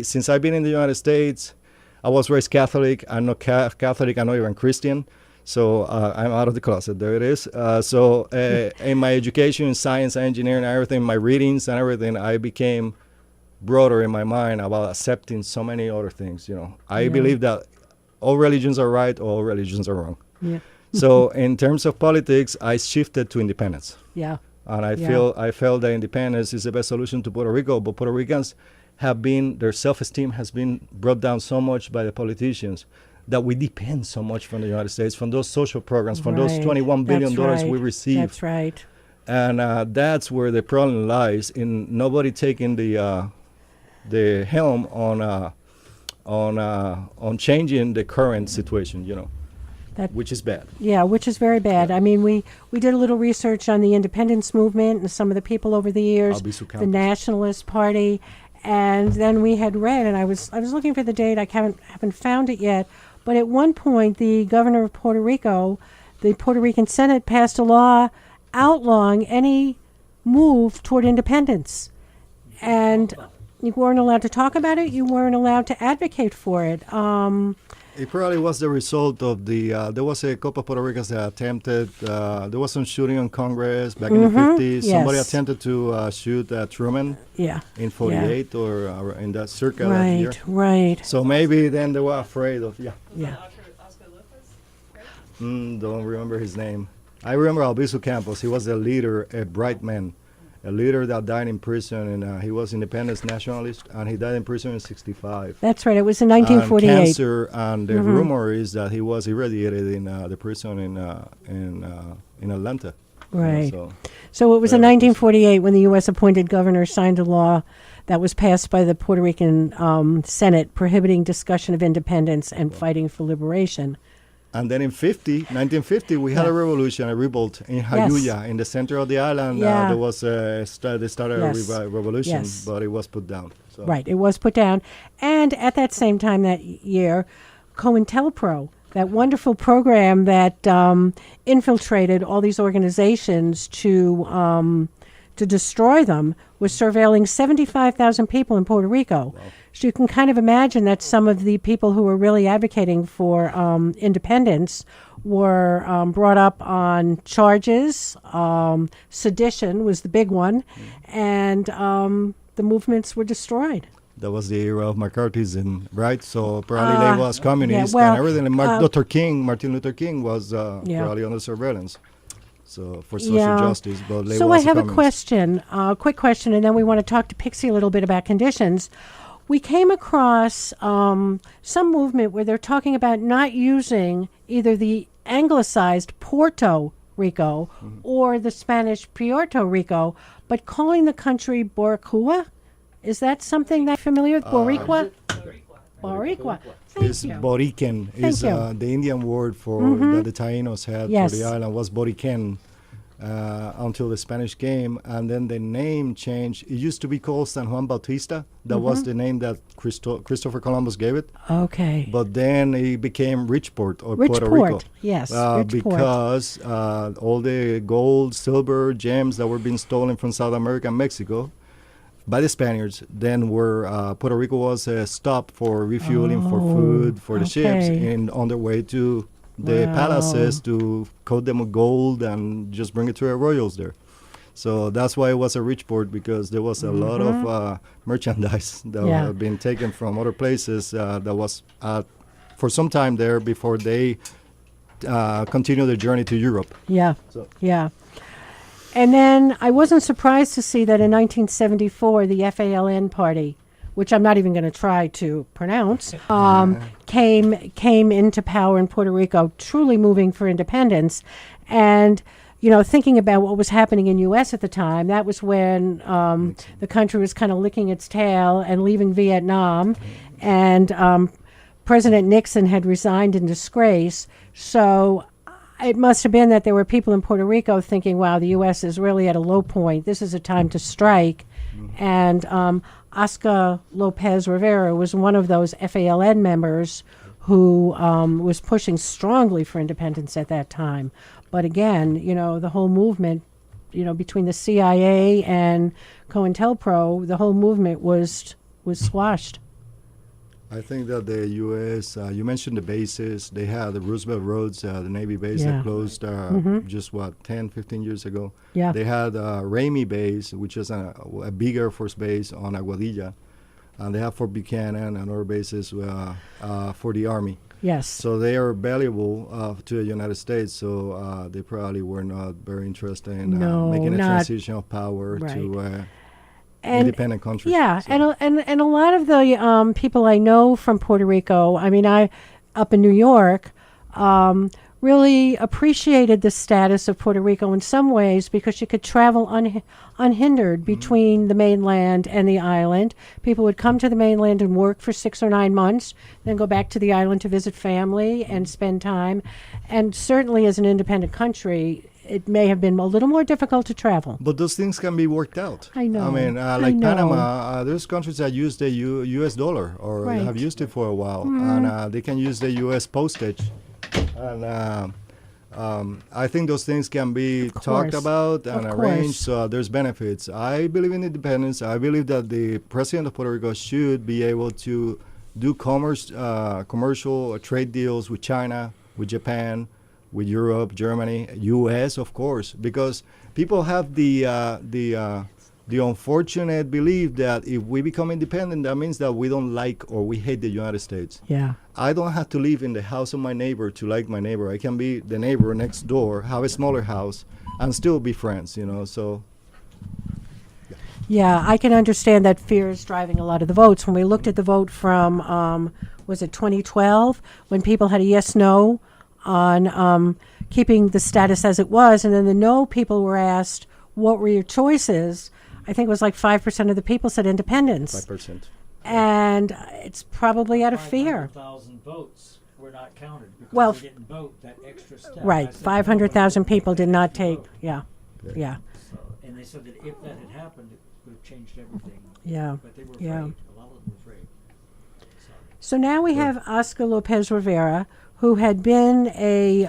since I've been in the United States, I was raised Catholic. I'm not Catholic. I'm not even Christian. So I'm out of the closet. There it is. So in my education in science, engineering, and everything, my readings and everything, I became broader in my mind about accepting so many other things. I believe that all religions are right, all religions are wrong. Yeah. So in terms of politics, I shifted to independence. Yeah. And I felt that independence is the best solution to Puerto Rico. But Puerto Ricans their self-esteem has been brought down so much by the politicians that we depend so much from the United States, from those social programs, from those Right. $21 billion That's we right. receive. That's right. And that's where the problem lies, in nobody taking the helm on changing the current situation, which is bad. Yeah, which is very bad. I mean, we did a little research on the independence movement and some of the people over the years, Albizu the Campos. Nationalist Party, and then we had read, and I was looking for the date. I haven't found it yet. But at one point, the governor of Puerto Rico, the Puerto Rican Senate passed a law outlawing any move toward independence, and you weren't allowed to talk about it. You weren't allowed to advocate for it. It probably was the result of there was a couple of Puerto Ricans that attempted, there was some shooting on Congress back in the 50s. Somebody Yes. attempted to shoot Truman Yeah. in 48 or in that circa that year. Right. Right. So maybe then they were afraid of, Yeah. don't remember his name. I remember Albizu Campos. He was a leader, a bright man, a leader that died in prison, and he was independence nationalist, and he died in prison in 65. That's right. It was in And 1948. cancer, and the rumor is that he was irradiated in the prison in Atlanta. Right. So So it was in Yeah, 1948 when the U.S. appointed governor signed a law that was passed by the Puerto Rican Senate prohibiting discussion of independence and fighting for liberation. And then in 1950, we had a revolution, a revolt in Jayuya, in the center of the island. There was they started a revolution, but it was put down. So. Right, it was put down. And at that same time that year, COINTELPRO, that wonderful program that infiltrated all these organizations to destroy them, was surveilling 75,000 people in Puerto Rico. Wow. So you can kind of imagine that some of the people who were really advocating for independence were brought up on charges. Sedition was the big one, and the movements were destroyed. That was the era of McCarthyism, right? So probably they was communist and everything. And Martin Luther King was probably under surveillance. So for social justice, but they so was I have a communist. quick question, and then we want to talk to Pixie a little bit about conditions. We came across some movement where they're talking about not using either the anglicized Puerto Rico or the Spanish Puerto Rico, but calling the country Boricua. Is that something that familiar with? Boricua? Boricua. It's Boriquen. It's the Indian word for that the Taínos had for the island was Boriquen until the Spanish came, and then the name changed. It used to be called San Juan Bautista. That was the name that Christopher Columbus gave it. Okay. But then it became Richport or Puerto Rico. Yes, because all the gold, silver, gems that were being stolen from South America and Mexico by the Spaniards, then were Puerto Rico was a stop for refueling, for food, for the ships, and on their way to the palaces to coat them with gold and just bring it to the royals there. So that's why it was a rich port, because there was a lot of merchandise that had been taken from other places that was for some time there before they continued their journey to Europe. And then I wasn't surprised to see that in 1974, the FALN party, which I'm not even going to try to pronounce, came into power in Puerto Rico, truly moving for independence. And, you know, thinking about what was happening in U.S. at the time, that was when the country was kind of licking its tail and leaving Vietnam. And President Nixon had resigned in disgrace. So it must have been that there were people in Puerto Rico thinking, wow, the U.S. is really at a low point. This is a time to strike. And Oscar Lopez Rivera was one of those FALN members who was pushing strongly for independence at that time. But again, you know, the whole movement, you know, between the CIA and COINTELPRO, the whole movement was squashed. I think that the U.S., you mentioned the bases. They had the Roosevelt Roads, the Navy base that closed just, 10, 15 years ago. Yeah. They had Ramey Base, which is a big Air Force base on Aguadilla. And they have Fort Buchanan and other bases for the Army. Yes. So they are valuable to the United States. So they probably were not very interested in making a transition of power to independent countries. Yeah, so. and a lot of the people I know from Puerto Rico, I mean, up in New York, really appreciated the status of Puerto Rico in some ways because you could travel unhindered between the mainland and the island. People would come to the mainland and work for 6 or 9 months, then go back to the island to visit family and spend time. And certainly as an independent country, it may have been a little more difficult to travel. But those things can be worked out. I know. I mean, like Panama, there's countries that use the U.S. dollar or have used it for a while, and they can use the U.S. postage. And I think those things can be talked about and arranged, so there's benefits. I believe in independence. I believe that the president of Puerto Rico should be able to do commercial trade deals with China, with Japan, with Europe, Germany, U.S., of course, because people have the unfortunate belief that if we become independent, that means that we don't like or we hate the United States. Yeah. I don't have to live in the house of my neighbor to like my neighbor. I can be the neighbor next door, have a smaller house, and still be friends, you know, so. Yeah, I can understand that fear is driving a lot of the votes. When we looked at the vote from, was it 2012, when people had a yes-no on keeping the status as it was, and then the no people were asked, what were your choices? I think it was like 5% of the people said independence. 5%. And it's probably out of fear. 500,000 votes were not counted because Well, they didn't vote that extra step. Right, I said, 500,000 no, people did not take, vote. yeah, yeah, So, and they said that if that had happened, it would have changed everything. yeah. But they were Yeah. afraid. A lot of them were afraid. So now we have Oscar Lopez Rivera, who had been a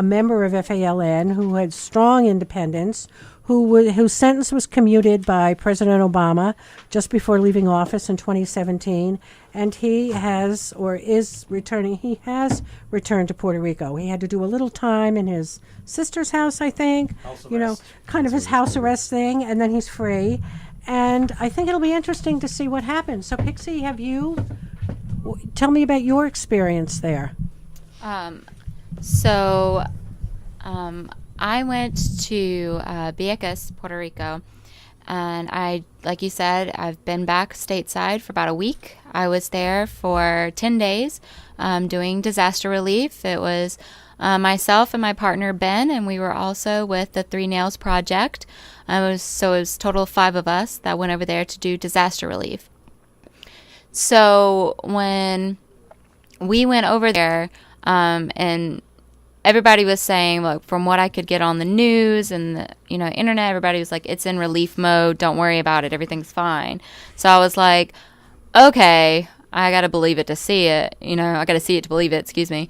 member of FALN, who had strong independence, whose sentence was commuted by President Obama just before leaving office in 2017, and he has returned to Puerto Rico. He had to do a little time in his sister's house, I think, kind of his house arrest thing, and then he's free. And I think it'll be interesting to see what happens. So, Pixie, tell me about your experience there. I went to Vieques, Puerto Rico, and like you said, I've been back stateside for about a week. I was there for 10 days doing disaster relief. It was myself and my partner Ben, and we were also with the Three Nails Project. It was a total of 5 of us that went over there to do disaster relief. So when we went over there, and everybody was saying, like, from what I could get on the news and the internet, everybody was like, it's in relief mode, don't worry about it, everything's fine. So I was like, okay, I gotta believe it to see it, I gotta see it to believe it, excuse me.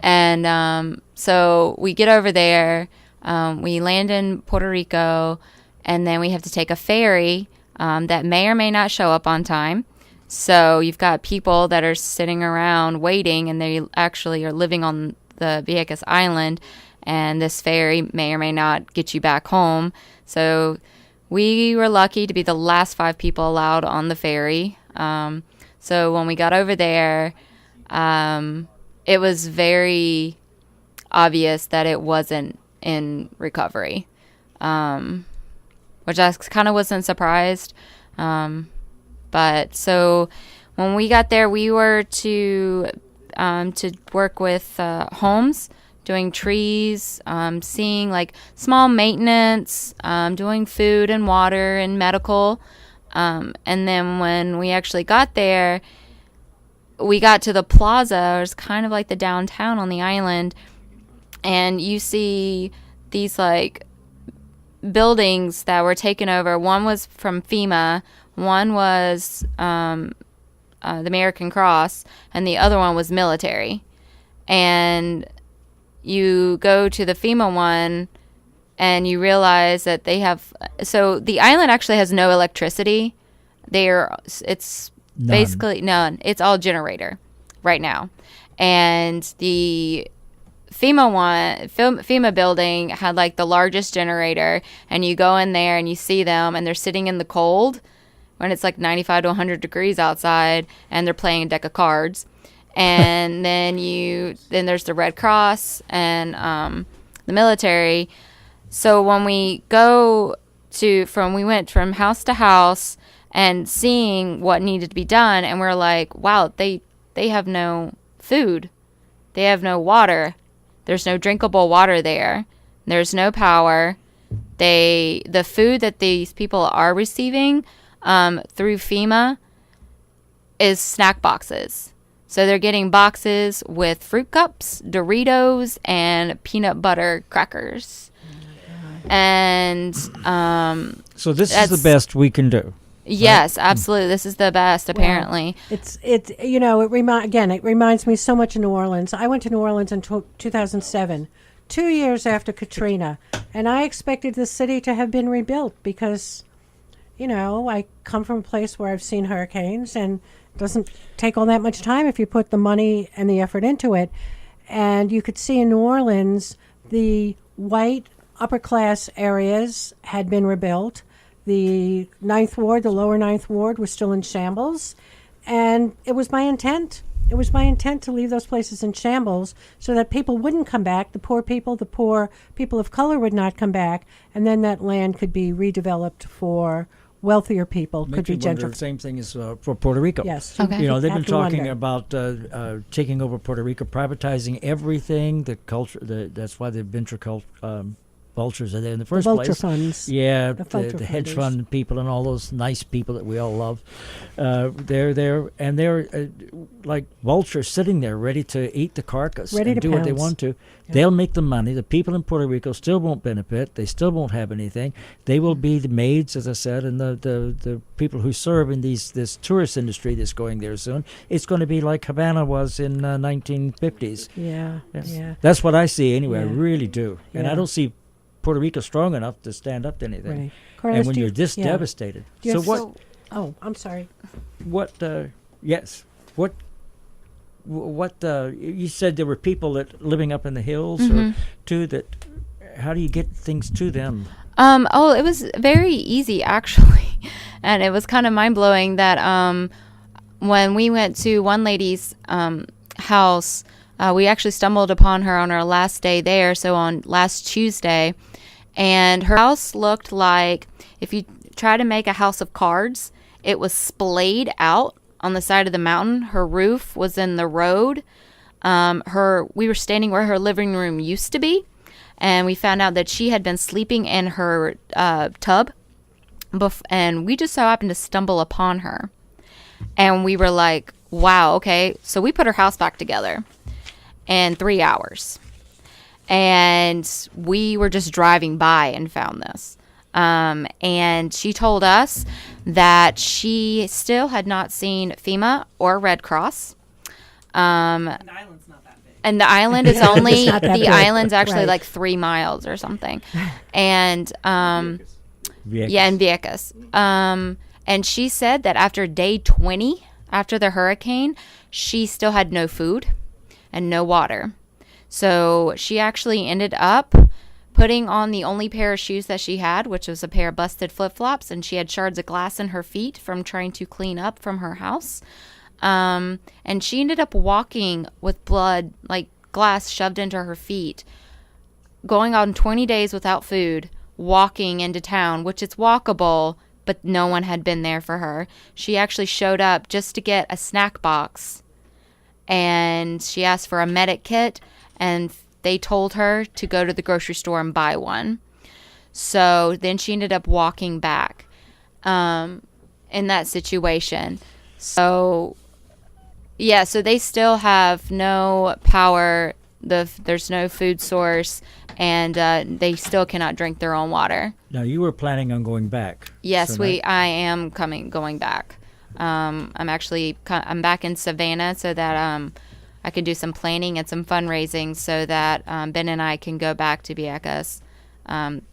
And so we get over there, we land in Puerto Rico, and then we have to take a ferry that may or may not show up on time. So you've got people that are sitting around waiting, and they actually are living on the Vieques Island, and this ferry may or may not get you back home. So we were lucky to be the last 5 people allowed on the ferry. So when we got over there, it was very obvious that it wasn't in recovery, which I kind of wasn't surprised. But so when we got there, we were to work with homes, doing trees, seeing like small maintenance, doing food and water and medical. And then when we actually got there, we got to the plaza. It was kind of like the downtown on the island. And you see these like buildings that were taken over. One was from FEMA. One was the American Cross, and the other one was military. And you go to the FEMA one, and you realize that they have... So the island actually has no electricity. It's None. basically none. It's all generator right now. And the FEMA building had like the largest generator, and you go in there and you see them, and they're sitting in the cold when it's like 95 to 100 degrees outside, and they're playing a deck of cards. And then there's the Red Cross and the military. So when we we went from house to house and seeing what needed to be done, and we're like, wow, they have no food. They have no water. There's no drinkable water there. There's no power. The food that these people are receiving through FEMA is snack boxes. So they're getting boxes with fruit cups, Doritos, and peanut butter crackers. And so this is the best we can do. Yes, right? Absolutely. This is the best, apparently. Well, it reminds me so much of New Orleans. I went to New Orleans in 2007, 2 years after Katrina, and I expected the city to have been rebuilt because, I come from a place where I've seen hurricanes, and it doesn't take all that much time if you put the money and the effort into it. And you could see in New Orleans, the white upper-class areas had been rebuilt. The lower Ninth Ward was still in shambles. And it was my intent. It was my intent to leave those places in shambles so that people wouldn't come back. The poor people of color would not come back. And then that land could be redeveloped for wealthier people, could be gentrified. The same thing as for Puerto Rico. Yes. Okay. They've been talking about taking over Puerto Rico, privatizing everything, the culture. That's why the venture vultures are there in the first vulture place. funds. Yeah, The vulture the hedge funders. fund people and all those nice people that we all love. They're there, and they're like vultures sitting there ready to eat the carcass Ready and to do what they pounce. want to. They'll make the money. The people in Puerto Rico still won't benefit. They still won't have anything. They will be the maids, as I said, and the people who serve in this tourist industry that's going there soon. It's going to be like Havana was in 1950s. Yeah, Yes. yeah. That's what I see anyway. I Yeah. really do. And Yeah. I don't see Puerto Rico strong enough to stand up to anything. Right. Carlos, And when do you- you're this yeah. devastated. Do you So have what? s- Oh, I'm sorry. What? Yes. What? You said there were people that living up in the hills, or too. That how do you get things to them? It was very easy actually, and it was kind of mind blowing that when we went to one lady's house, we actually stumbled upon her on our last day there. So on last Tuesday, and her house looked like if you try to make a house of cards, it was splayed out on the side of the mountain. Her roof was in the road. We were standing where her living room used to be, and we found out that she had been sleeping in her tub, and we just so happened to stumble upon her. And we were like, wow, okay. So we put her house back together in 3 hours. And we were just driving by and found this. And she told us that she still had not seen FEMA or Red Cross. And the island's not that big. And the island is only, not that the big. island's actually Right. like 3 miles or something. And, Vieques. yeah, in Vieques. And she said that after day 20, after the hurricane, she still had no food and no water. So she actually ended up putting on the only pair of shoes that she had, which was a pair of busted flip-flops, and she had shards of glass in her feet from trying to clean up from her house. And she ended up walking with blood, like glass shoved into her feet, going on 20 days without food, walking into town, which is walkable, but no one had been there for her. She actually showed up just to get a snack box, and she asked for a medic kit, and they told her to go to the grocery store and buy one. So then she ended up walking back in that situation. So, yeah, so they still have no power. There's no food source, and they still cannot drink their own water. Now you were planning on going back. Yes, so I am going back. I'm back in Savannah so that I can do some planning and some fundraising so that Ben and I can go back to Vieques.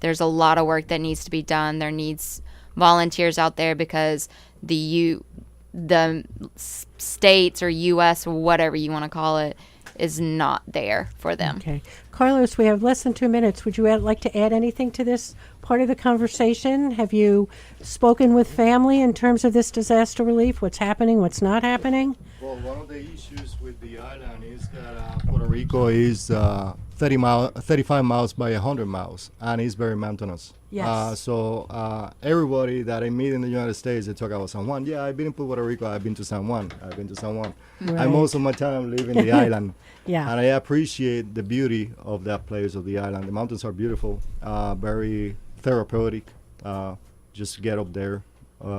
There's a lot of work that needs to be done. There needs volunteers out there because the states or U.S. or whatever you want to call it is not there for them. Okay. Carlos, we have less than 2 minutes. Would you like to add anything to this part of the conversation? Have you spoken with family in terms of this disaster relief? What's happening, what's not happening? Well, one of the issues with the island is that Puerto Rico is 35 miles by 100 miles, and it's very mountainous. Yes. So everybody that I meet in the United States, they talk about San Juan. Yeah, I've been in Puerto Rico. I've been to San Juan. Right. And most of my time live in the island. Yeah. And I appreciate the beauty of that place of the island. The mountains are beautiful, very therapeutic. Just get up there,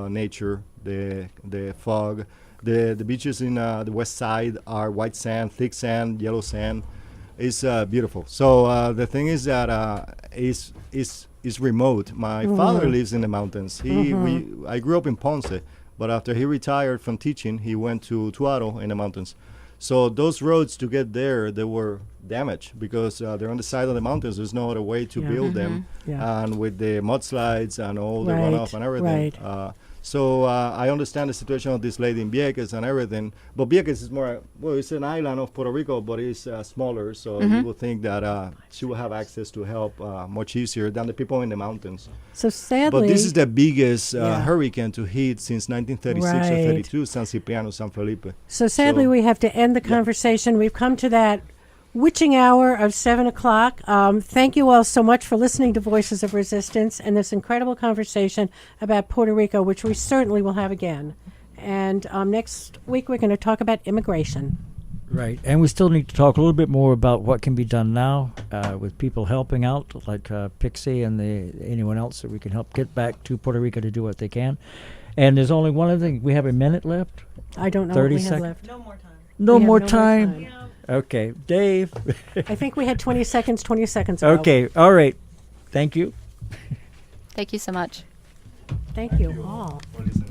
nature, the fog. The beaches in the west side are white sand, thick sand, yellow sand. It's beautiful. So the thing is that it's remote. My father lives in the mountains. I grew up in Ponce, but after he retired from teaching, he went to Tuaro in the mountains. So those roads to get there, they were damaged because they're on the side of the mountains. There's no other way to build them, Yeah. and with the mudslides and all the Right, runoff and everything. right. So I understand the situation of this lady in Vieques and everything, but Vieques is more, well, it's an island of Puerto Rico, but it's smaller, so you would think that she will have access to help much easier than the people in the mountains. So sadly, But this is the biggest Yeah. hurricane to hit since 1936 or Right. 32, San Cipriano, San Felipe. So sadly, So- we have to end the conversation. We've come to that witching hour of 7 o'clock. Thank you all so much for listening to Voices of Resistance and this incredible conversation about Puerto Rico, which we certainly will have again. And next week, we're going to talk about immigration. Right, and we still need to talk a little bit more about what can be done now with people helping out, like Pixie and anyone else that we can help get back to Puerto Rico to do what they can. And there's only one other thing. We have a minute left. I don't know 30 what we have seconds. left. No more time. No We have more no more time. time. Okay, Dave. I think we had 20 seconds ago. Okay, all right. Thank you. Thank you so much. Thank you all. For listening.